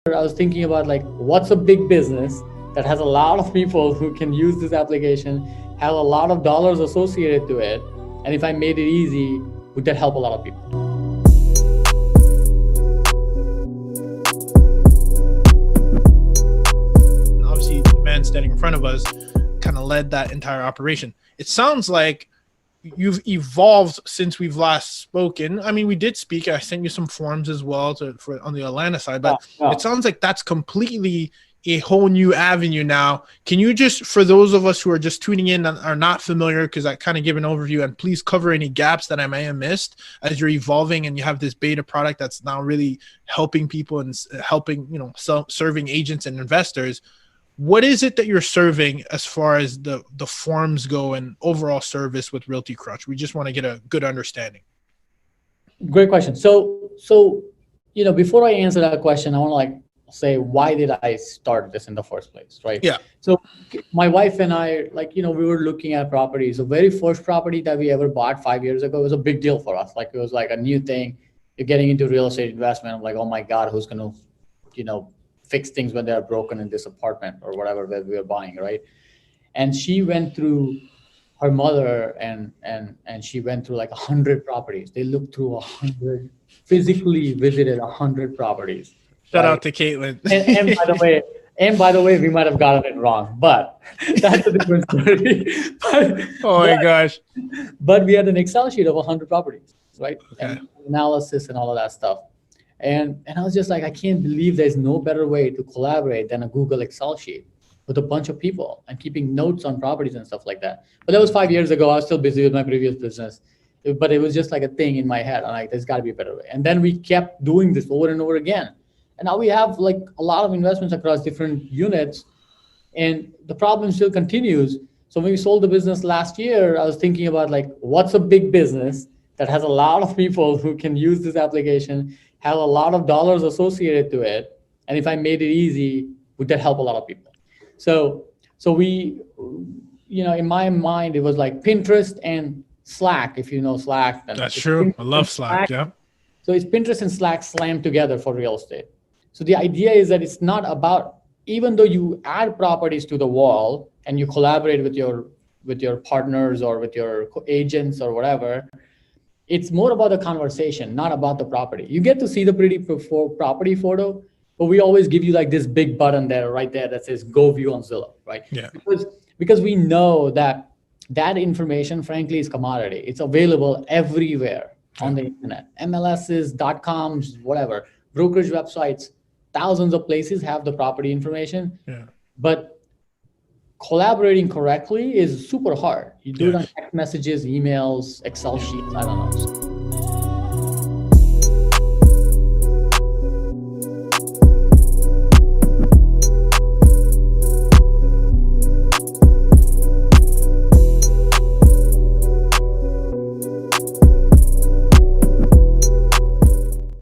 I was thinking about like, what's a big business that has a lot of people who can use this application, have a lot of dollars associated to it, and if I made it easy, would that help a lot of people? Obviously, the man standing in front of us kind of led that entire operation. It sounds like you've evolved since we've last spoken. I mean, we did speak. I sent you some forms as well on the Atlanta side, but It sounds like that's completely a whole new avenue now. Can you just, for those of us who are just tuning in and are not familiar, because I kind of give an overview, and please cover any gaps that I may have missed as you're evolving and you have this beta product that's now really helping people and helping, serving agents and investors. What is it that you're serving as far as the forms go and overall service with Realty Crunch? We just want to get a good understanding. Great question. So before I answer that question, I want to say, why did I start this in the first place, right? Yeah. So my wife and I, we were looking at properties. The very first property that we ever bought 5 years ago was a big deal for us. It was like a new thing. You're getting into real estate investment. I'm like, oh my God, who's going to, fix things when they're broken in this apartment or whatever that we were buying, right? And she went through, her mother and she went through 100 properties. They looked through 100, physically visited 100 properties. Shout out to Caitlin. and by the way, we might have gotten it wrong, but that's a different story. My gosh. But we had an Excel sheet of 100 properties, right? Okay. And analysis and all of that stuff. And I was just like, I can't believe there's no better way to collaborate than a Google Excel sheet with a bunch of people and keeping notes on properties and stuff like that. But that was 5 years ago. I was still busy with my previous business, but it was just like a thing in my head. I'm like, there's got to be a better way. And then we kept doing this over and over again. And now we have a lot of investments across different units, and the problem still continues. So when we sold the business last year, I was thinking about what's a big business that has a lot of people who can use this application, have a lot of dollars associated to it, and if I made it easy, would that help a lot of people? So we, in my mind, it was like Pinterest and Slack. If you know Slack, then that's true. Pinterest, I love Slack. Yeah. So it's Pinterest and Slack slammed together for real estate. So the idea is that it's not about, even though you add properties to the wall and you collaborate with your partners or with your agents or whatever, it's more about the conversation, not about the property. You get to see the pretty property photo, but we always give you this big button right there that says go view on Zillow, right? Yeah. Because we know that information, frankly, is commodity. It's available everywhere on the internet. MLSs, .coms, whatever, brokerage websites, thousands of places have the property information. Yeah. But collaborating correctly is super hard. You do it on text messages, emails, Excel sheets, I don't know.